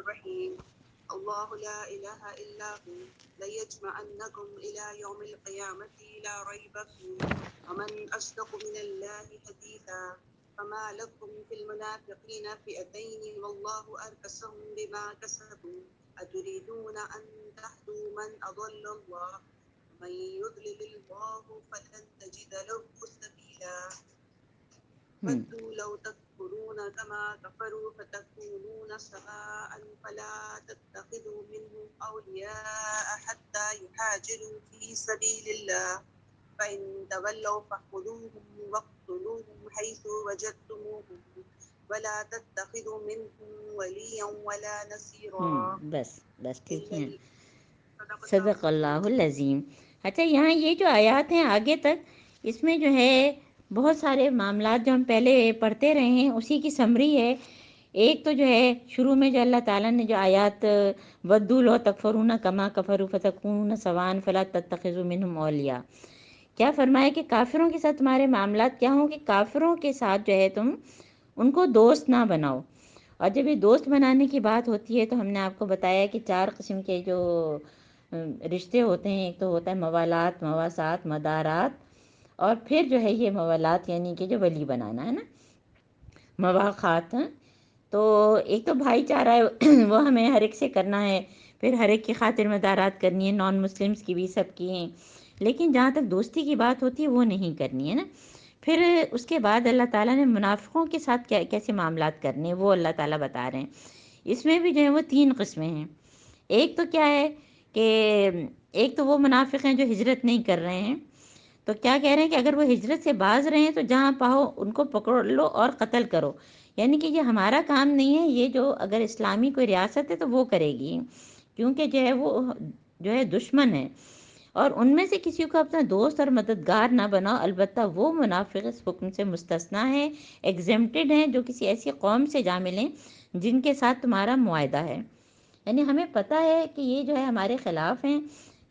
الرحيم الله لا إله إلا هو ليجمعنكم إلى يوم القيامة لا ريب فيه ومن أصدق من الله حديثا فما لكم في المنافقين فئتين والله أركسهم بما كسبوا أتريدون أن تهدوا من أضل الله ومن يضلل الله فلن تجد له سبيلا ودوا لو تكفرون كما كفروا فتكونون سواء فلا تتخذوا منهم أولياء حتى يهاجروا في سبيل الله فإن تولوا فخذوهم واقتلوهم حيث وجدتموهم ولا تتخذوا منهم وليا ولا نصيرا بس ٹھیک إلا ہے. صدق الله صدق اللہ العظيم. العظیم. اچھا یہاں یہ جو آیات ہیں آگے تک، اس میں جو ہے بہت سارے معاملات جو ہم پہلے پڑھتے رہے ہیں اسی کی سمری ہے. ایک تو جو ہے شروع میں جو اللہ تعالیٰ نے جو آیات ودو لو تکفرون کما کفروا فتکونون سواء فلا تتخذوا منہم اولیاء، کیا فرمایا کہ کافروں کے ساتھ تمہارے معاملات کیا ہوں کہ کافروں کے ساتھ جو ہے تم ان کو دوست نہ بناؤ. اور جب یہ دوست بنانے کی بات ہوتی ہے تو ہم نے آپ کو بتایا کہ 4 قسم کے جو رشتے ہوتے ہیں. ایک تو ہوتا ہے موالات، مواسات، مدارات، اور پھر جو ہے یہ موالات یعنی کہ جو ولی بنانا ہے نا، مواخات. تو ایک تو بھائی چارہ ہے وہ ہمیں ہر ایک سے کرنا ہے، پھر ہر ایک کی خاطر مدارات کرنی ہے، نان مسلمز کی بھی، سب کی ہیں. لیکن جہاں تک دوستی کی بات ہوتی ہے وہ نہیں کرنی ہے نا. پھر اس کے بعد اللہ تعالیٰ نے منافقوں کے ساتھ کیسے معاملات کرنے ہیں وہ اللہ تعالیٰ بتا رہے ہیں. اس میں بھی جو ہے وہ 3 قسمیں ہیں. ایک تو کیا ہے کہ ایک تو وہ منافق ہیں جو ہجرت نہیں کر رہے ہیں، تو کیا کہہ رہے ہیں کہ اگر وہ ہجرت سے باز رہے ہیں تو جہاں پاؤ ان کو پکڑ لو اور قتل کرو. یعنی کہ یہ ہمارا کام نہیں ہے، یہ جو اگر اسلامی کوئی ریاست ہے تو وہ کرے گی، کیونکہ جو ہے وہ جو ہے دشمن ہے. اور ان میں سے کسی کو اپنا دوست اور مددگار نہ بناؤ، البتہ وہ منافق اس حکم سے مستثنیٰ ہیں، ایگزمپٹڈ ہیں، جو کسی ایسی قوم سے جا ملیں جن کے ساتھ تمہارا معاہدہ ہے. یعنی ہمیں پتہ ہے کہ یہ جو ہے ہمارے خلاف ہیں،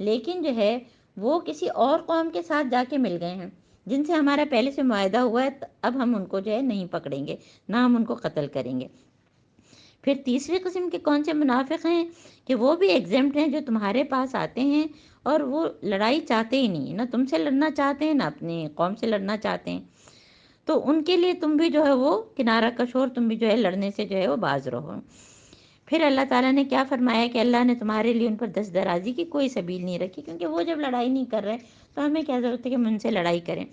لیکن جو ہے وہ کسی اور قوم کے ساتھ جا کے مل گئے ہیں جن سے ہمارا پہلے سے معاہدہ ہوا ہے، اب ہم ان کو جو ہے نہیں پکڑیں گے، نہ ہم ان کو قتل کریں گے. پھر تیسری قسم کے کون سے منافق ہیں کہ وہ بھی ایگزمپٹ ہیں، جو تمہارے پاس آتے ہیں اور وہ لڑائی چاہتے ہی نہیں، نہ تم سے لڑنا چاہتے ہیں نہ اپنی قوم سے لڑنا چاہتے ہیں. تو ان کے لیے تم بھی جو ہے وہ کنارہ کش ہو، اور تم بھی جو ہے لڑنے سے جو ہے وہ باز رہو. پھر اللہ تعالیٰ نے کیا فرمایا کہ اللہ نے تمہارے لیے ان پر دست درازی کی کوئی سبیل نہیں رکھی، کیونکہ وہ جب لڑائی نہیں کر رہے تو ہمیں کیا ضرورت ہے کہ ہم ان سے لڑائی کریں.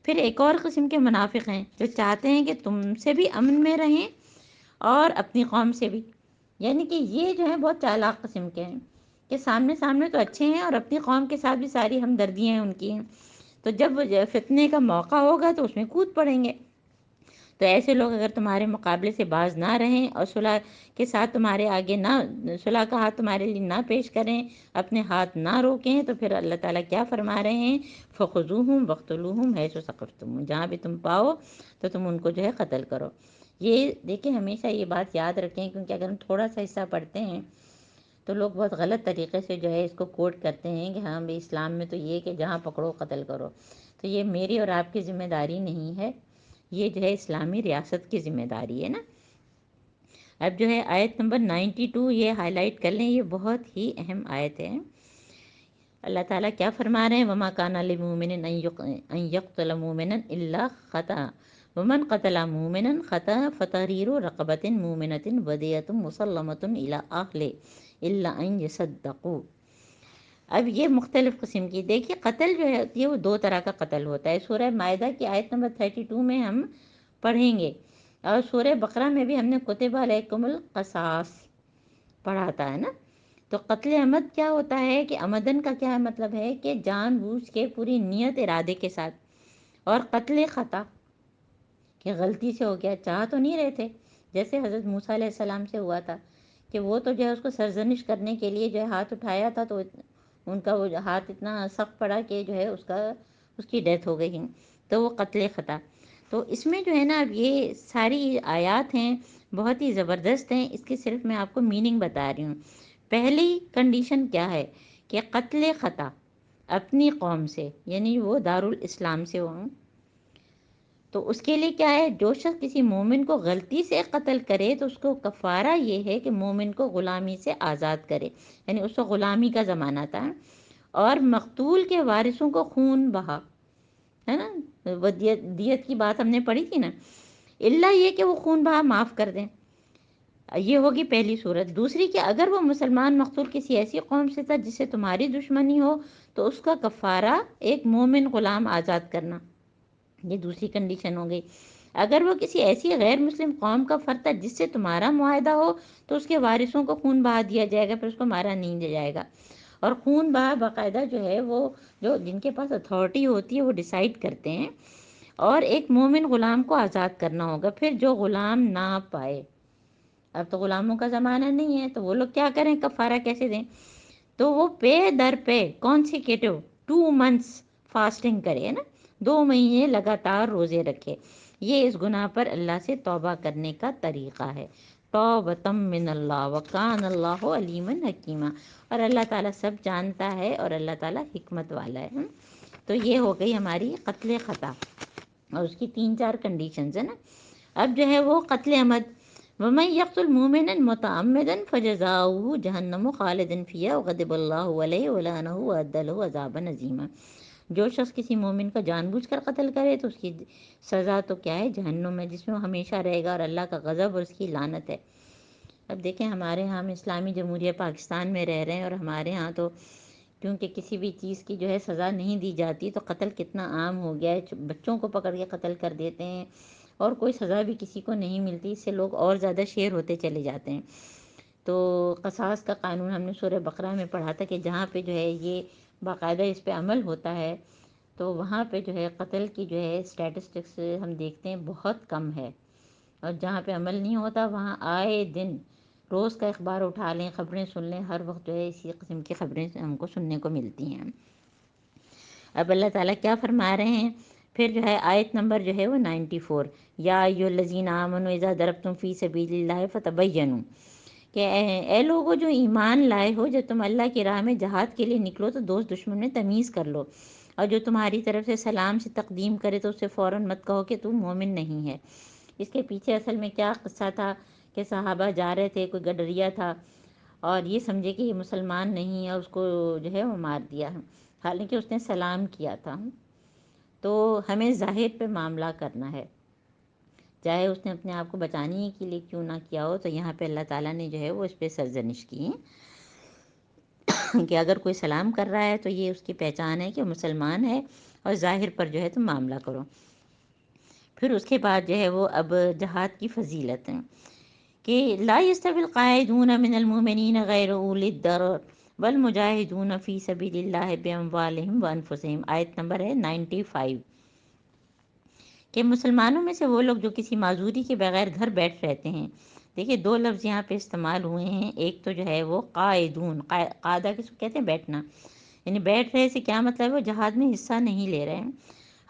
پھر ایک اور قسم کے منافق ہیں جو چاہتے ہیں کہ تم سے بھی امن میں رہیں اور اپنی قوم سے بھی. یعنی کہ یہ جو ہے بہت چالاک قسم کے ہیں کہ سامنے سامنے تو اچھے ہیں اور اپنی قوم کے ساتھ بھی ساری ہمدردیاں ہیں ان کی ہیں، تو جب فتنے کا موقع ہوگا تو اس میں کود پڑیں گے. تو ایسے لوگ اگر تمہارے مقابلے سے باز نہ رہیں اور صلح کے ساتھ تمہارے آگے نہ، صلح کا ہاتھ تمہارے لیے نہ پیش کریں، اپنے ہاتھ نہ روکیں، تو پھر اللہ تعالیٰ کیا فرما رہے ہیں، فخذوہم وقتلوہم حیث ثقفتموہم، جہاں بھی تم پاؤ تو تم ان کو جو ہے قتل کرو. یہ دیکھیں ہمیشہ یہ بات یاد رکھیں، کیونکہ اگر ہم تھوڑا سا حصہ پڑھتے ہیں تو لوگ بہت غلط طریقے سے جو ہے اس کو کوٹ کرتے ہیں کہ ہاں بھی اسلام میں تو یہ کہ جہاں پکڑو قتل کرو. تو یہ میری اور آپ کی ذمہ داری نہیں ہے، یہ جو ہے اسلامی ریاست کی ذمہ داری ہے نا. اب جو ہے آیت نمبر 92 یہ ہائی لائٹ کر لیں، یہ بہت ہی اہم آیت ہے. اللہ تعالیٰ کیا فرما رہے ہیں، وَمَا كَانَ لِمُؤْمِنٍ أَن يَقْتُلَ مُؤْمِنًا إِلَّا خَطَأً وَمَنْ قَتَلَ مُؤْمِنًا خَطَأً فَتَحْرِيرُ رَقَبَةٍ مُؤْمِنَةٍ وَدِيَةٌ مُّسَلَّمَةٌ إِلَىٰ أَهْلِهِ إِلَّا أَن يَصَدَّقُوا. اب یہ مختلف قسم کی، دیکھیے قتل جو ہے وہ 2 طرح کا قتل ہوتا ہے. سورہ مائدہ کی آیت نمبر 32 میں ہم پڑھیں گے، اور سورہ بقرہ میں بھی ہم نے کتب علیکم القصاص پڑھا تھا ہے نا. تو قتل عمد کیا ہوتا ہے کہ عمدن کا کیا مطلب ہے کہ جان بوجھ کے پوری نیت ارادے کے ساتھ، اور قتل خطا کہ غلطی سے ہو گیا، چاہ تو نہیں رہے تھے، جیسے حضرت موسیٰ علیہ السلام سے ہوا تھا کہ وہ تو جو ہے اس کو سرزنش کرنے کے لیے جو ہے ہاتھ اٹھایا تھا، تو ان کا وہ ہاتھ اتنا سخت پڑا کہ جو ہے اس کی ڈیتھ ہو گئی، تو وہ قتل خطا. تو اس میں جو ہے نا اب یہ ساری آیات ہیں بہت ہی زبردست ہیں، اس کی صرف میں آپ کو میننگ بتا رہی ہوں. پہلی کنڈیشن کیا ہے کہ قتل خطا اپنی قوم سے، یعنی وہ دارالاسلام سے ہوں. تو اس کے لیے کیا ہے، جو شخص کسی مومن کو غلطی سے قتل کرے تو اس کو کفارہ یہ ہے کہ مومن کو غلامی سے آزاد کرے، یعنی اس کو غلامی کا زمانہ تھا، اور مقتول کے وارثوں کو خون بہا، ہے نا، وہ دیت کی بات ہم نے پڑھی تھی نا، اللہ یہ کہ وہ خون بہا معاف کر دیں، یہ ہوگی پہلی صورت۔ دوسری کہ اگر وہ مسلمان مقتول کسی ایسی قوم سے تھا جس سے تمہاری دشمنی ہو تو اس کا کفارہ ایک مومن غلام آزاد کرنا، یہ دوسری کنڈیشن ہو گئی۔ اگر وہ کسی ایسی غیر مسلم قوم کا فرد تھا جس سے تمہارا معاہدہ ہو تو اس کے وارثوں کو خون بہا دیا جائے گا، پھر اس کو مارا نہیں دیا جائے گا، اور خون بہا باقاعدہ جو ہے وہ جو جن کے پاس اتھارٹی ہوتی ہے وہ ڈیسائیڈ کرتے ہیں، اور ایک مومن غلام کو آزاد کرنا ہوگا۔ پھر جو غلام نہ پائے، اب تو غلاموں کا زمانہ نہیں ہے تو وہ لوگ کیا کریں، کفارہ کیسے دیں، تو وہ پے در پے کانسیکیٹو 2 months فاسٹنگ کرے نا، 2 مہینے لگاتار روزے رکھے، یہ اس گناہ پر اللہ سے توبہ کرنے کا طریقہ ہے۔ توبۃ من اللہ وکان اللہ علیما حکیما، اور اللہ تعالیٰ سب جانتا ہے اور اللہ تعالیٰ حکمت والا ہے۔ تو یہ ہو گئی ہماری قتل خطا، اور اس کی 3-4 کنڈیشنز ہیں نا۔ اب جو ہے وہ قتل عمد، وَمَن يَقْتُلْ مُؤْمِنًا مُتَعَمِّدًا فَجَزَاؤُهُ جَهَنَّمُ خَالِدًا فِيهَا وَغَضِبَ اللَّهُ عَلَيْهِ وَلَعَنَهُ وَأَعَدَّ لَهُ عَذَابًا عَظِيمًا۔ جو شخص کسی مومن کا جان بوجھ کر قتل کرے تو اس کی سزا تو کیا ہے، جہنم میں، جس میں وہ ہمیشہ رہے گا، اور اللہ کا غضب اور اس کی لعنت ہے۔ اب دیکھیں ہمارے ہاں ہم اسلامی جمہوریہ پاکستان میں رہ رہے ہیں، اور ہمارے ہاں تو کیونکہ کسی بھی چیز کی جو ہے سزا نہیں دی جاتی تو قتل کتنا عام ہو گیا ہے، بچوں کو پکڑ کے قتل کر دیتے ہیں، اور کوئی سزا بھی کسی کو نہیں ملتی، اس سے لوگ اور زیادہ شیر ہوتے چلے جاتے ہیں۔ تو قصاص کا قانون ہم نے سورہ بقرہ میں پڑھا تھا کہ جہاں پہ جو ہے یہ باقاعدہ اس پہ عمل ہوتا ہے تو وہاں پہ جو ہے قتل کی جو ہے اسٹیٹسٹکس ہم دیکھتے ہیں بہت کم ہے، اور جہاں پہ عمل نہیں ہوتا وہاں آئے دن روز کا اخبار اٹھا لیں، خبریں سن لیں، ہر وقت جو ہے اسی قسم کی خبریں ہم کو سننے کو ملتی ہیں۔ اب اللہ تعالیٰ کیا فرما رہے ہیں، پھر جو ہے آیت نمبر جو ہے وہ 94، یا ایھا الذین آمنوا اذا ضربتم فی سبیل اللہ فتبینوا، کہ اے لوگو جو ایمان لائے ہو، جب تم اللہ کی راہ میں جہاد کے لیے نکلو تو دوست دشمن میں تمیز کر لو، اور جو تمہاری طرف سے سلام سے تقدیم کرے تو اسے فوراً مت کہو کہ تو مومن نہیں ہے۔ اس کے پیچھے اصل میں کیا قصہ تھا کہ صحابہ جا رہے تھے، کوئی گڈریا تھا اور یہ سمجھے کہ یہ مسلمان نہیں ہے، اس کو جو ہے وہ مار دیا، حالانکہ اس نے سلام کیا تھا۔ تو ہمیں ظاہر پہ معاملہ کرنا ہے، چاہے اس نے اپنے آپ کو بچانے کے لیے کیوں نہ کیا ہو۔ تو یہاں پہ اللہ تعالیٰ نے جو ہے وہ اس پہ سرزنش کی ہے کہ اگر کوئی سلام کر رہا ہے تو یہ اس کی پہچان ہے کہ وہ مسلمان ہے، اور ظاہر پر جو ہے تم معاملہ کرو۔ پھر اس کے بعد جو ہے وہ اب جہاد کی فضیلت ہے کہ لا یستوی القاعدون من المؤمنین غیر اولی الضرر والمجاہدون فی سبیل اللہ باموالہم وانفسہم، آیت نمبر ہے 95، کہ مسلمانوں میں سے وہ لوگ جو کسی معذوری کے بغیر گھر بیٹھ رہتے ہیں۔ دیکھیے 2 لفظ یہاں پہ استعمال ہوئے ہیں، ایک تو جو ہے وہ قائدون، قاعدہ کس کو کہتے ہیں، بیٹھنا، یعنی بیٹھ رہے سے کیا مطلب ہے، وہ جہاد میں حصہ نہیں لے رہے ہیں،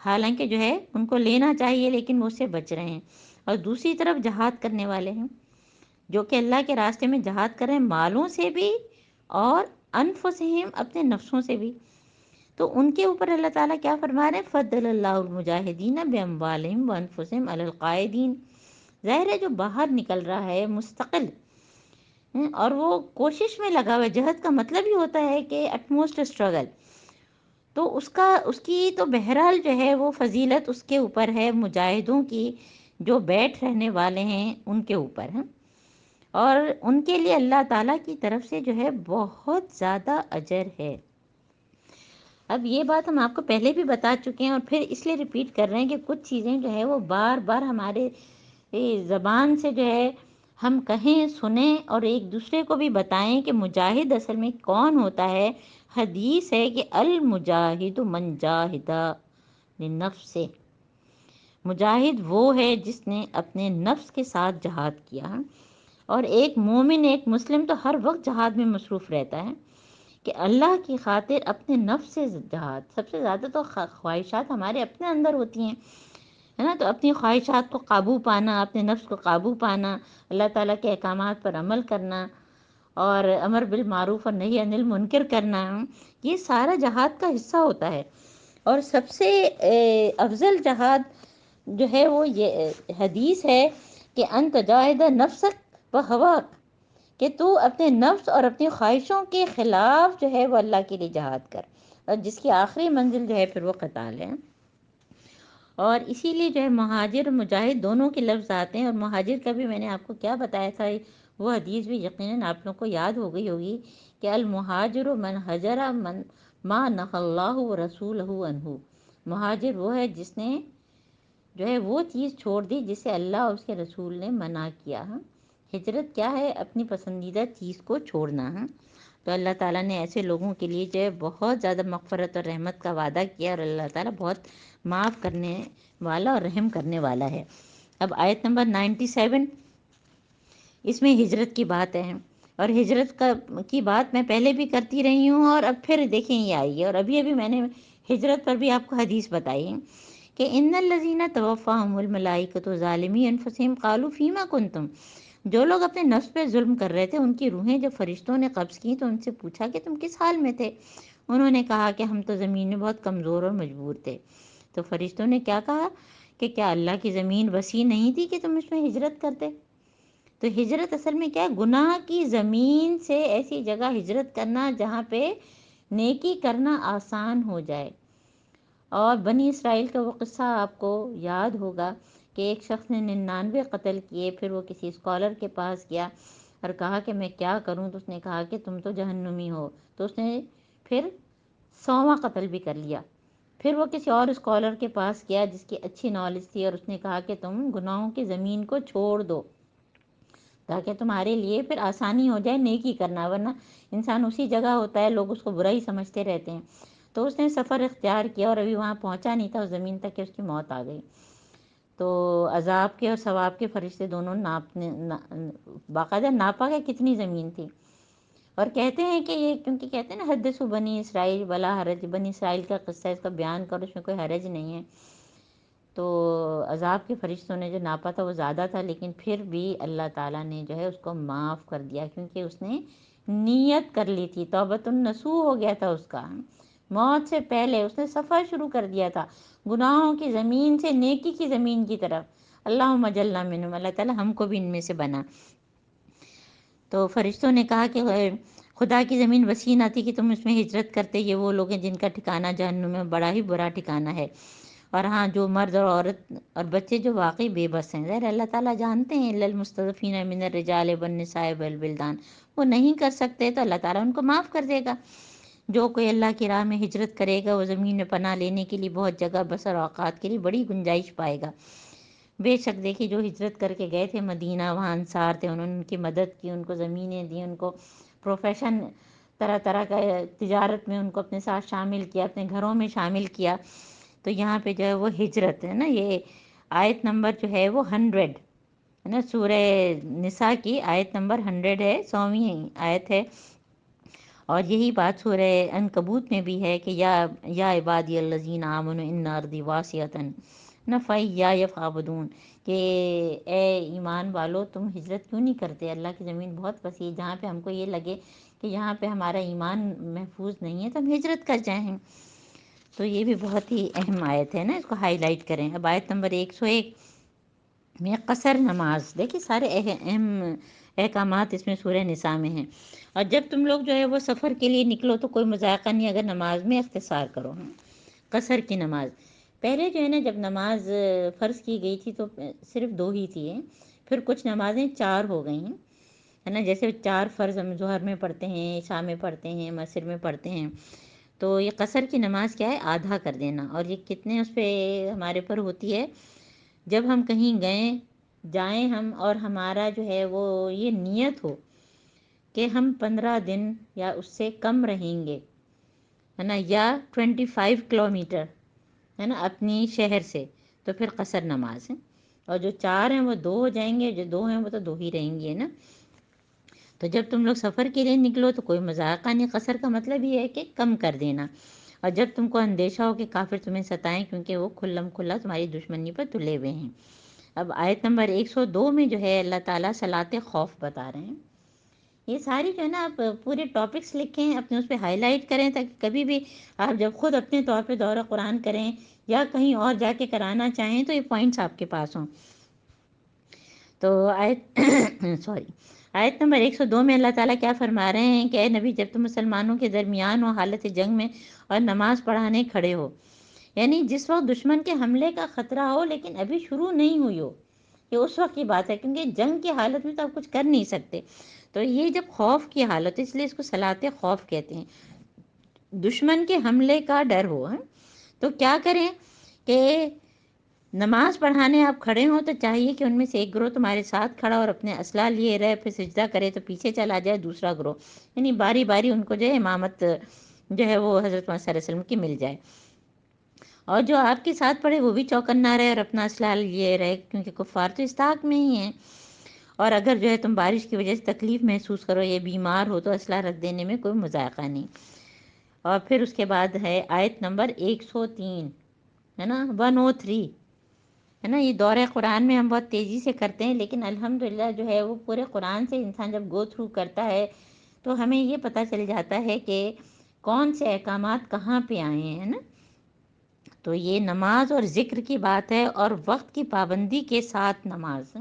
حالانکہ جو ہے ان کو لینا چاہیے لیکن وہ اس سے بچ رہے ہیں۔ اور دوسری طرف جہاد کرنے والے ہیں جو کہ اللہ کے راستے میں جہاد کر رہے ہیں، مالوں سے بھی اور انفسہم، اپنے نفسوں سے بھی۔ تو ان کے اوپر اللہ تعالیٰ کیا فرما رہے ہیں، فضل اللہ المجاہدین باموالہم وانفسہم علی القاعدین، ظاہر ہے جو باہر نکل رہا ہے مستقل اور وہ کوشش میں لگا ہوا ہے، جہاد کا مطلب ہی ہوتا ہے کہ اٹموسٹ اسٹرگل، تو اس کی تو بہرحال جو ہے وہ فضیلت اس کے اوپر ہے، مجاہدوں کی جو بیٹھ رہنے والے ہیں ان کے اوپر ہے، اور ان کے لیے اللہ تعالیٰ کی طرف سے جو ہے بہت زیادہ اجر ہے۔ اب یہ بات ہم آپ کو پہلے بھی بتا چکے ہیں، اور پھر اس لیے ریپیٹ کر رہے ہیں کہ کچھ چیزیں جو ہے وہ بار بار ہمارے زبان سے جو ہے ہم کہیں، سنیں، اور ایک دوسرے کو بھی بتائیں کہ مجاہد اصل میں کون ہوتا ہے۔ حدیث ہے کہ المجاہد من جاہد لنفسہ، مجاہد وہ ہے جس نے اپنے نفس کے ساتھ جہاد کیا، اور ایک مومن، ایک مسلم تو ہر وقت جہاد میں مصروف رہتا ہے کہ اللہ کی خاطر اپنے نفس سے جہاد۔ سب سے زیادہ تو خواہشات ہمارے اپنے اندر ہوتی ہیں، ہے نا، تو اپنی خواہشات کو قابو پانا، اپنے نفس کو قابو پانا، اللہ تعالیٰ کے احکامات پر عمل کرنا، اور امر بالمعروف اور نہی عن المنکر کرنا، یہ سارا جہاد کا حصہ ہوتا ہے۔ اور سب سے افضل جہاد جو ہے وہ یہ حدیث ہے کہ انت جاہد نفسک و ہواک، کہ تو اپنے نفس اور اپنی خواہشوں کے خلاف جو ہے وہ اللہ کے لیے جہاد کر، اور جس کی آخری منزل جو ہے پھر وہ قتال ہے۔ اور اسی لیے جو ہے مہاجر مجاہد دونوں کے لفظ آتے ہیں، اور مہاجر کا بھی میں نے آپ کو کیا بتایا تھا، وہ حدیث بھی یقیناً آپ لوگوں کو یاد ہو گئی ہوگی کہ المہاجر من حجر من ما نهى اللہ ورسولہ عنہ، مہاجر وہ ہے جس نے جو ہے وہ چیز چھوڑ دی جسے اللہ اور اس کے رسول نے منع کیا۔ ہجرت کیا ہے؟ اپنی پسندیدہ چیز کو چھوڑنا ہے۔ تو اللہ تعالیٰ نے ایسے لوگوں کے لیے جو ہے بہت زیادہ مغفرت اور رحمت کا وعدہ کیا، اور اللہ تعالیٰ بہت معاف کرنے والا اور رحم کرنے والا ہے۔ اب آیت نمبر 97، اس میں ہجرت کی بات ہے، اور ہجرت کی بات میں پہلے بھی کرتی رہی ہوں، اور اب پھر دیکھیں یہ آئی ہے، اور ابھی میں نے ہجرت پر بھی آپ کو حدیث بتائی ہے کہ ان الذین توفاہم الملائکۃ ظالمی انفسہم قالوا فیما کنتم، جو لوگ اپنے نفس پہ ظلم کر رہے تھے ان کی روحیں جب فرشتوں نے قبض کی تو ان سے پوچھا کہ تم کس حال میں تھے؟ انہوں نے کہا کہ ہم تو زمین میں بہت کمزور اور مجبور تھے۔ تو فرشتوں نے کیا کہا کہ کیا اللہ کی زمین وسیع نہیں تھی کہ تم اس میں ہجرت کرتے؟ تو ہجرت اصل میں کیا ہے؟ گناہ کی زمین سے ایسی جگہ ہجرت کرنا جہاں پہ نیکی کرنا آسان ہو جائے۔ اور بنی اسرائیل کا وہ قصہ آپ کو یاد ہوگا کہ ایک شخص نے 99 قتل کیے، پھر وہ کسی اسکالر کے پاس گیا اور کہا کہ میں کیا کروں، تو اس نے کہا کہ تم تو جہنمی ہو، تو اس نے پھر 100واں قتل بھی کر لیا۔ پھر وہ کسی اور اسکالر کے پاس گیا جس کی اچھی نالج تھی، اور اس نے کہا کہ تم گناہوں کی زمین کو چھوڑ دو تاکہ تمہارے لیے پھر آسانی ہو جائے نیکی کرنا، ورنہ انسان اسی جگہ ہوتا ہے، لوگ اس کو برا ہی سمجھتے رہتے ہیں۔ تو اس نے سفر اختیار کیا اور ابھی وہاں پہنچا نہیں تھا اس زمین تک کہ اس کی موت آ گئی۔ تو عذاب کے اور ثواب کے فرشتے دونوں باقاعدہ ناپا کہ کتنی زمین تھی، اور کہتے ہیں کہ یہ کیونکہ کہتے ہیں نا حدثوا بنی اسرائیل ولا حرج، بنی اسرائیل کا قصہ اس کا بیان کرو، اس میں کوئی حرج نہیں ہے۔ تو عذاب کے فرشتوں نے جو ناپا تھا وہ زیادہ تھا، لیکن پھر بھی اللہ تعالیٰ نے جو ہے اس کو معاف کر دیا، کیونکہ اس نے نیت کر لی تھی، توبۃ النصوح ہو گیا تھا اس کا۔ موت سے پہلے اس نے سفر شروع کر دیا تھا گناہوں کی زمین سے نیکی کی زمین کی طرف۔ اللہم اجعلنا منہم، اللہ تعالیٰ ہم کو بھی ان میں سے بنا۔ تو فرشتوں نے کہا کہ خدا کی زمین وسیع نہ تھی کہ تم اس میں ہجرت کرتے، یہ وہ لوگ ہیں جن کا ٹھکانہ جہنم میں بڑا ہی برا ٹھکانہ ہے۔ اور ہاں، جو مرد اور عورت اور بچے جو واقعی بے بس ہیں، ظاہر اللہ تعالیٰ جانتے ہیں، الا المستضعفین من الرجال والنساء والولدان، وہ نہیں کر سکتے تو اللہ تعالیٰ ان کو معاف کر دے گا۔ جو کوئی اللہ کی راہ میں ہجرت کرے گا وہ زمین میں پناہ لینے کے لیے بہت جگہ بسر اوقات کے لیے بڑی گنجائش پائے گا۔ بے شک دیکھیے جو ہجرت کر کے گئے تھے مدینہ، وہاں انصار تھے، انہوں نے ان کی مدد کی، ان کو زمینیں دی، ان کو پروفیشن طرح طرح کا تجارت میں ان کو اپنے ساتھ شامل کیا، اپنے گھروں میں شامل کیا۔ تو یہاں پہ جو ہے وہ ہجرت ہے نا، یہ آیت نمبر جو ہے وہ 100 ہے نا، سورہ نساء کی آیت نمبر 100 ہے، 100ویں آیت ہے۔ اور یہی بات سورہ عنکبوت میں بھی ہے کہ یا عبادی الذین آمنوا ان ارضی واسعۃ فإیایا فاعبدون، کہ اے ایمان والو تم ہجرت کیوں نہیں کرتے؟ اللہ کی زمین بہت وسیع ہے، جہاں پہ ہم کو یہ لگے کہ یہاں پہ ہمارا ایمان محفوظ نہیں ہے تو ہم ہجرت کر جائیں۔ تو یہ بھی بہت ہی اہم آیت ہے نا، اس کو ہائی لائٹ کریں۔ اب آیت نمبر 101 میں قصر نماز، دیکھیں سارے اہم احکامات اس میں سورہ نساء میں ہیں۔ اور جب تم لوگ جو ہے وہ سفر کے لیے نکلو تو کوئی مذائقہ نہیں اگر نماز میں اختصار کرو۔ قصر کی نماز، پہلے جو ہے نا جب نماز فرض کی گئی تھی تو صرف 2 ہی تھی، پھر کچھ نمازیں 4 ہو گئی ہیں، ہے نا، جیسے 4 فرض ہم ظہر میں پڑھتے ہیں، عشاء میں پڑھتے ہیں، مغرب میں پڑھتے ہیں۔ تو یہ قصر کی نماز کیا ہے؟ آدھا کر دینا۔ اور یہ کتنے اس پہ ہمارے پر ہوتی ہے؟ جب ہم کہیں جائیں ہم اور ہمارا جو ہے وہ یہ نیت ہو کہ ہم 15 دن یا اس سے کم رہیں گے، ہے نا، یا 25 کلومیٹر ہے نا اپنی شہر سے، تو پھر قصر نماز ہے۔ اور جو 4 ہیں وہ 2 ہو جائیں گے، جو 2 ہیں وہ تو 2 ہی رہیں گے نا۔ تو جب تم لوگ سفر کے لیے نکلو تو کوئی مذائقہ نہیں، قصر کا مطلب یہ ہے کہ کم کر دینا۔ اور جب تم کو اندیشہ ہو کہ کافر تمہیں ستائیں، کیونکہ وہ کھلم کھلا تمہاری دشمنی پر تلے ہوئے ہیں۔ اب آیت نمبر 102 میں جو ہے اللہ تعالیٰ صلاۃ خوف بتا رہے ہیں یہ ساری جو ہے نا آپ پورے ٹاپکس لکھیں، اپنے اس پہ ہائی لائٹ کریں، تاکہ کبھی بھی آپ جب خود اپنے طور پہ دورہ قرآن کریں یا کہیں اور جا کے کرانا چاہیں تو یہ پوائنٹس آپ کے پاس ہوں۔ تو آیت آیت نمبر 102 میں اللہ تعالیٰ کیا فرما رہے ہیں کہ اے نبی، جب تم مسلمانوں کے درمیان ہو حالت جنگ میں اور نماز پڑھانے کھڑے ہو، یعنی جس وقت دشمن کے حملے کا خطرہ ہو لیکن ابھی شروع نہیں ہوئی ہو، یہ اس وقت کی بات ہے، کیونکہ جنگ کی حالت میں تو آپ کچھ کر نہیں سکتے۔ تو یہ جب خوف کی حالت ہے، اس لیے اس کو صلاۃ خوف کہتے ہیں، دشمن کے حملے کا ڈر ہو، تو کیا کریں کہ نماز پڑھانے آپ کھڑے ہوں تو چاہیے کہ ان میں سے ایک گروہ تمہارے ساتھ کھڑا اور اپنے اسلحہ لیے رہے، پھر سجدہ کرے تو پیچھے چلا جائے دوسرا گروہ، یعنی باری باری ان کو جو ہے امامت جو ہے وہ حضرت محمد صلی اللہ علیہ وسلم کی مل جائے، اور جو آپ کے ساتھ پڑھے وہ بھی چوکنا رہے اور اپنا اسلحہ لیے رہے، کیونکہ کفار تو استاق میں ہی ہیں۔ اور اگر جو ہے تم بارش کی وجہ سے تکلیف محسوس کرو یا بیمار ہو تو اسلحہ رکھ دینے میں کوئی مذائقہ نہیں۔ اور پھر اس کے بعد ہے آیت نمبر 103، ہے نا، 103 ہے نا۔ یہ دورہ قرآن میں ہم بہت تیزی سے کرتے ہیں، لیکن الحمدللہ جو ہے وہ پورے قرآن سے انسان جب گو تھرو کرتا ہے تو ہمیں یہ پتہ چل جاتا ہے کہ کون سے احکامات کہاں پہ آئے ہیں نا۔ تو یہ نماز اور ذکر کی بات ہے، اور وقت کی پابندی کے ساتھ نماز،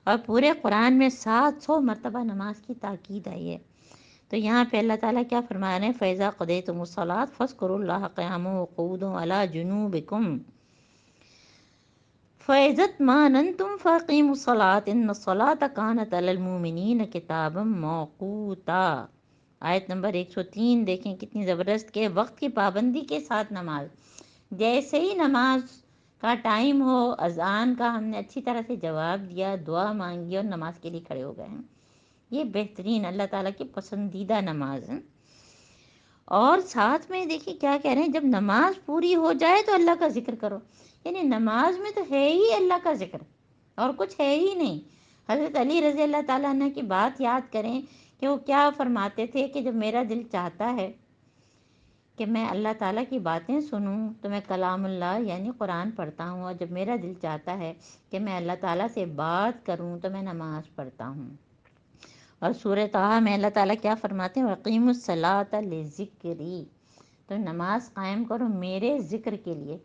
اور پورے قرآن میں 700 مرتبہ نماز کی تاکید آئی ہے۔ تو یہاں پہ اللہ تعالیٰ کیا فرما رہے ہیں، فَإِذَا قَضَيْتُمُ الصَّلَاةَ فاذكروا اللَّهَ قِيَامًا وَقُعُودًا وَعَلَىٰ جُنُوبِكُمْ فَإِذَا اطْمَأْنَنْتُمْ فَأَقِيمُوا الصَّلَاةَ إِنَّ الصَّلَاةَ كَانَتْ عَلَى الْمُؤْمِنِينَ كِتَابًا مَّوْقُوتًا۔ آیت نمبر 103 دیکھیں کتنی زبردست، کہ وقت کی پابندی کے ساتھ نماز، جیسے ہی نماز کا ٹائم ہو، اذان کا، ہم نے اچھی طرح سے جواب دیا، دعا مانگی اور نماز کے لیے کھڑے ہو گئے ہیں۔ یہ بہترین اللہ تعالیٰ کی پسندیدہ نماز ہے۔ اور ساتھ میں دیکھیے کیا کہہ رہے ہیں، جب نماز پوری ہو جائے تو اللہ کا ذکر کرو، یعنی نماز میں تو ہے ہی اللہ کا ذکر اور کچھ ہے ہی نہیں۔ حضرت علی رضی اللہ تعالیٰ عنہ کی بات یاد کریں کہ وہ کیا فرماتے تھے کہ جب میرا دل چاہتا ہے کہ میں اللہ تعالیٰ کی باتیں سنوں تو میں کلام اللہ یعنی قرآن پڑھتا ہوں، اور جب میرا دل چاہتا ہے کہ میں اللہ تعالیٰ سے بات کروں تو میں نماز پڑھتا ہوں۔ اور سورہ طٰہٰ میں اللہ تعالیٰ کیا فرماتے ہیں، وَأَقِیمُوا الصَّلَاةَ لِذِکْرِی، تو نماز قائم کرو میرے ذکر کے لیے۔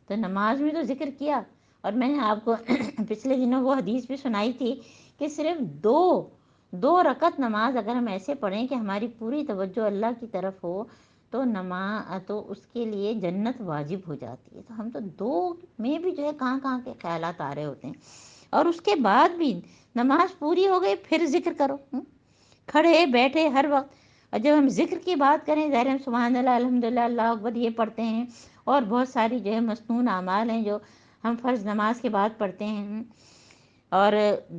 تو نماز میں تو ذکر کیا، اور میں نے آپ کو پچھلے دنوں وہ حدیث بھی سنائی تھی کہ صرف دو رکعت نماز اگر ہم ایسے پڑھیں کہ ہماری پوری توجہ اللہ کی طرف ہو تو تو اس کے لیے جنت واجب ہو جاتی ہے۔ تو ہم تو دو میں بھی جو ہے کہاں کہاں کے خیالات آ رہے ہوتے ہیں، اور اس کے بعد بھی نماز پوری ہو گئی پھر ذکر کرو، کھڑے بیٹھے ہر وقت۔ اور جب ہم ذکر کی بات کریں، ظاہر ہم سبحان اللہ، الحمدللہ، اللہ اکبر یہ پڑھتے ہیں، اور بہت ساری جو ہے مسنون اعمال ہیں جو ہم فرض نماز کے بعد پڑھتے ہیں، اور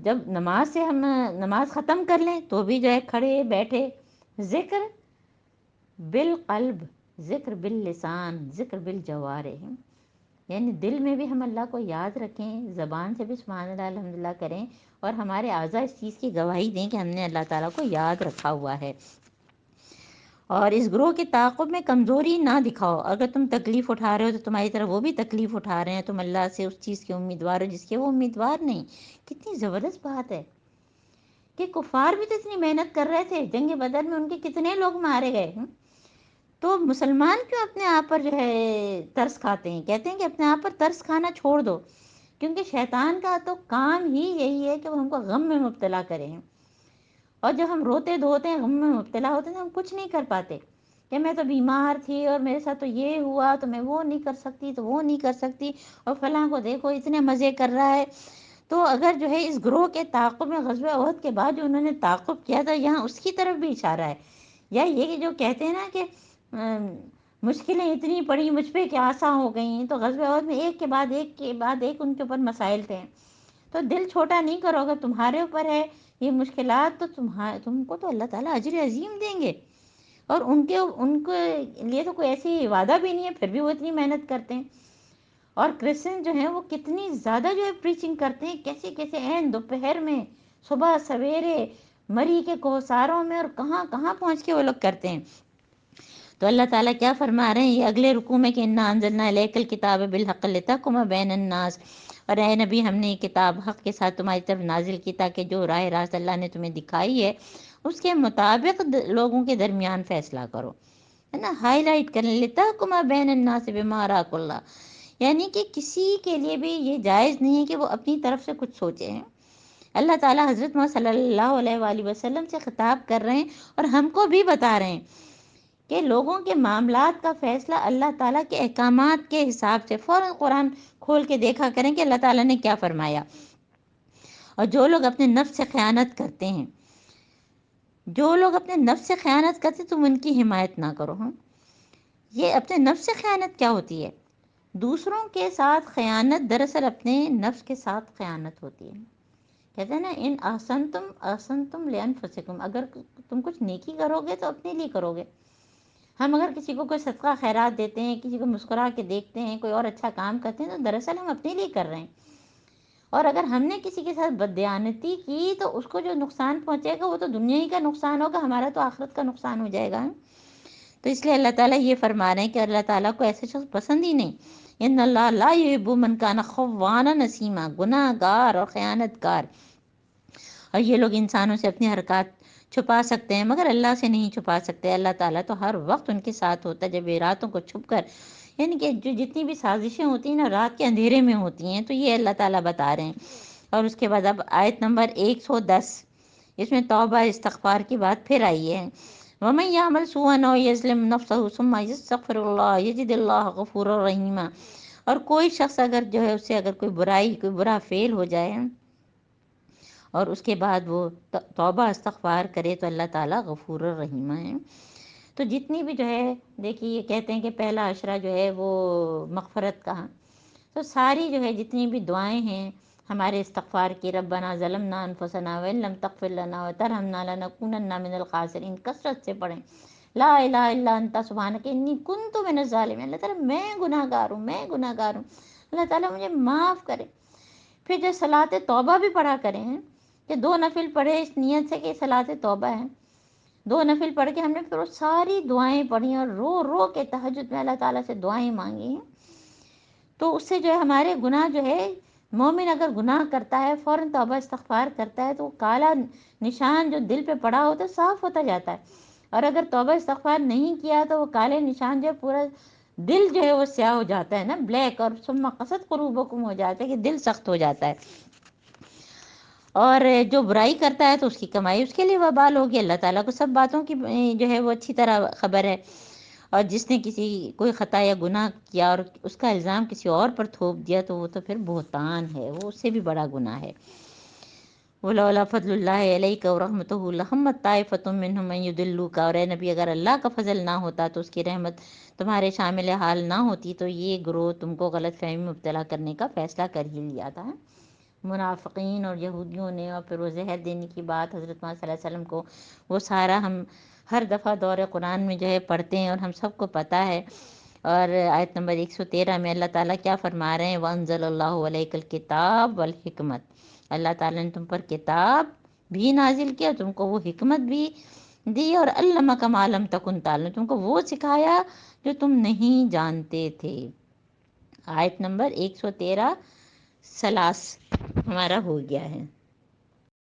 جب نماز سے ہم نماز ختم کر لیں تو بھی جو ہے کھڑے بیٹھے ذکر بالقلب، ذکر باللسان، ذکر بالجوارح، یعنی دل میں بھی ہم اللہ کو یاد رکھیں، زبان سے بھی سبحان اللہ الحمدللہ کریں، اور ہمارے اعضاء اس چیز کی گواہی دیں کہ ہم نے اللہ تعالیٰ کو یاد رکھا ہوا ہے۔ اور اس گروہ کے تعاقب میں کمزوری نہ دکھاؤ، اگر تم تکلیف اٹھا رہے ہو تو تمہاری طرف وہ بھی تکلیف اٹھا رہے ہیں، تم اللہ سے اس چیز کے امیدوار ہو جس کے وہ امیدوار نہیں۔ کتنی زبردست بات ہے کہ کفار بھی تو اتنی محنت کر رہے تھے، جنگ بدر میں ان کے کتنے لوگ مارے گئے، تو مسلمان کیوں اپنے آپ پر جو ہے ترس کھاتے ہیں؟ کہتے ہیں کہ اپنے آپ پر ترس کھانا چھوڑ دو، کیونکہ شیطان کا تو کام ہی یہی ہے کہ وہ ہم کو غم میں مبتلا کریں، اور جب ہم روتے دھوتے ہیں، غم میں مبتلا ہوتے ہیں، تو ہم کچھ نہیں کر پاتے کہ میں تو بیمار تھی اور میرے ساتھ تو یہ ہوا تو میں وہ نہیں کر سکتی تو وہ نہیں کر سکتی، اور فلاں کو دیکھو اتنے مزے کر رہا ہے۔ تو اگر جو ہے اس گروہ کے تعاقب میں غزوہ احد کے بعد جو انہوں نے تعاقب کیا تھا، یہاں اس کی طرف بھی اشارہ ہے، یا یہ کہ جو کہتے ہیں نا کہ مشکلیں اتنی پڑی مجھ پہ کہ آسان ہو گئیں، تو غزوہ احد میں ایک کے بعد ایک ان کے اوپر مسائل تھے۔ تو دل چھوٹا نہیں کرو، اگر تمہارے اوپر ہے یہ مشکلات تو تم کو تو اللہ تعالیٰ اجر عظیم دیں گے، اور ان کے لیے تو کوئی ایسی وعدہ بھی نہیں ہے، پھر بھی وہ اتنی محنت کرتے ہیں۔ اور کرسچن جو ہیں وہ کتنی زیادہ جو ہے پریچنگ کرتے ہیں، کیسے کیسے عین دوپہر میں، صبح سویرے، مری کے کوثاروں میں، اور کہاں کہاں پہنچ کے وہ لوگ کرتے ہیں۔ تو اللہ تعالیٰ کیا فرما رہے ہیں یہ اگلے رکوع میں کہ انا انزلنا الیک الکتاب بالحق لتحکم بین الناس، اور اے نبی ہم نے یہ کتاب حق کے ساتھ تمہاری طرف نازل کی تاکہ جو راہ راست اللہ نے تمہیں دکھائی ہے اس کے مطابق لوگوں کے درمیان فیصلہ کرو، ہے نا، ہائی لائٹ کرنے لِتَحْكُمَ بَيْنَ النَّاسِ بِمَا أَرَاكَ اللَّهُ، یعنی کہ کسی کے لیے بھی یہ جائز نہیں ہے کہ وہ اپنی طرف سے کچھ سوچے ہیں۔ اللہ تعالیٰ حضرت محمد صلی اللہ علیہ وآلہ وسلم سے خطاب کر رہے ہیں اور ہم کو بھی بتا رہے ہیں کہ لوگوں کے معاملات کا فیصلہ اللہ تعالیٰ کے احکامات کے حساب سے، فوراً قرآن کھول کے دیکھا کریں کہ اللہ تعالیٰ نے کیا فرمایا۔ اور جو لوگ اپنے نفس سے خیانت کرتے ہیں، جو لوگ اپنے نفس سے خیانت کرتے ہیں، تم ان کی حمایت نہ کرو۔ ہاں، یہ اپنے نفس سے خیانت کیا ہوتی ہے؟ دوسروں کے ساتھ خیانت دراصل اپنے نفس کے ساتھ خیانت ہوتی ہے۔ کہتے ہیں نا، ان احسنتم احسنتم لانفسکم، اگر تم کچھ نیکی کرو گے تو اپنے لیے کرو گے۔ ہم اگر کسی کو کوئی صدقہ خیرات دیتے ہیں، کسی کو مسکرا کے دیکھتے ہیں، کوئی اور اچھا کام کرتے ہیں، تو دراصل ہم اپنے لیے کر رہے ہیں۔ اور اگر ہم نے کسی کے ساتھ بددیانتی کی تو اس کو جو نقصان پہنچے گا وہ تو دنیا ہی کا نقصان ہوگا، ہمارا تو آخرت کا نقصان ہو جائے گا۔ تو اس لیے اللہ تعالیٰ یہ فرما رہے ہیں کہ اللہ تعالیٰ کو ایسے شخص پسند ہی نہیں۔ ان اللہ لا یحب من کان خوانا نسیما، گناہ گار اور خیانت کار۔ اور یہ لوگ انسانوں سے اپنی حرکات چھپا سکتے ہیں مگر اللہ سے نہیں چھپا سکتے۔ اللہ تعالیٰ تو ہر وقت ان کے ساتھ ہوتا ہے، جب یہ راتوں کو چھپ کر، یعنی کہ جو جتنی بھی سازشیں ہوتی ہیں نا رات کے اندھیرے میں ہوتی ہیں، تو یہ اللہ تعالیٰ بتا رہے ہیں۔ اور اس کے بعد اب آیت نمبر 110، اس میں توبہ استغفار کی بات پھر آئی ہے۔ وَمَن يَعْمَلْ سُوءًا أَوْ يَظْلِمْ نَفْسَهُ ثُمَّ يَسْتَغْفِرُ اللَّهَ يَجِدِ اللَّهَ غَفُورًا رَحِيمًا، اور کوئی شخص اگر جو ہے اس سے اگر کوئی برائی، کوئی برا فعل ہو جائے اور اس کے بعد وہ توبہ استغفار کرے تو اللہ تعالیٰ غفور الرحیم ہے۔ تو جتنی بھی جو ہے، دیکھیے یہ کہتے ہیں کہ پہلا عشرہ جو ہے وہ مغفرت کا، تو ساری جو ہے جتنی بھی دعائیں ہیں ہمارے استغفار کی، ربنا ظلمنا انفسنا وان لم تغفر لنا وترحمنا لنکونن من الخاسرین، کثرت سے پڑھیں۔ لا الہ الا انت سبحانک انی کنت من الظالمین، اللہ تعالیٰ میں گناہ گار ہوں، میں گناہ گار ہوں، اللہ تعالیٰ مجھے معاف کرے۔ پھر جو صلاۃ توبہ بھی پڑھا کریں ہیں کہ 2 نفل پڑھے اس نیت سے کہ صلاۃ توبہ ہے، 2 نفل پڑھ کے ہم نے پھر وہ ساری دعائیں پڑھی اور رو رو کے تہجد میں اللہ تعالیٰ سے دعائیں مانگی ہیں، تو اس سے جو ہے ہمارے گناہ جو ہے، مومن اگر گناہ کرتا ہے فوراً توبہ استغفار کرتا ہے تو وہ کالا نشان جو دل پہ پڑا ہوتا ہے صاف ہوتا جاتا ہے، اور اگر توبہ استغفار نہیں کیا تو وہ کالے نشان جو ہے پورا دل جو ہے وہ سیاہ ہو جاتا ہے نا، بلیک، اور ثم قست قلوبکم ہو جاتا ہے کہ دل سخت ہو جاتا ہے، اور جو برائی کرتا ہے تو اس کی کمائی اس کے لیے وبال ہوگی۔ اللہ تعالیٰ کو سب باتوں کی جو ہے وہ اچھی طرح خبر ہے، اور جس نے کسی کوئی خطا یا گناہ کیا اور اس کا الزام کسی اور پر تھوپ دیا تو وہ تو پھر بہتان ہے، وہ اس سے بھی بڑا گناہ ہے۔ وَلَوْلَا فَضْلُ اللَّهِ عَلَيْكَ وَرَحْمَتُهُ لَهَمَّتْ طَائِفَةٌ مِّنْهُمْ أَن يُضِلُّوكَ، اور اے نبی اگر اللہ کا فضل نہ ہوتا تو اس کی رحمت تمہارے شامل حال نہ ہوتی تو یہ گروہ تم کو غلط فہمی میں مبتلا کرنے کا فیصلہ کر ہی لیا تھا۔ منافقین اور یہودیوں نے، اور پھر وہ زہر دینے کی بات حضرت محمد صلی اللہ علیہ وسلم کو، وہ سارا ہم ہر دفعہ دور قرآن میں جو ہے پڑھتے ہیں اور ہم سب کو پتہ ہے۔ اور آیت نمبر 113 میں اللہ تعالیٰ کیا فرما رہے ہیں، وَأَنزَلَ اللَّهُ عَلَيْكَ الْكِتَابَ وَالْحِكْمَةَ، اللہ تعالیٰ نے تم پر کتاب بھی نازل کیا، تم کو وہ حکمت بھی دی، اور عَلَّمَكَ مَا لَمْ تَكُنْ تَعْلَمُ، تم کو وہ سکھایا جو تم نہیں جانتے تھے۔ آیت نمبر 113 سلاس ہمارا ہو گیا ہے۔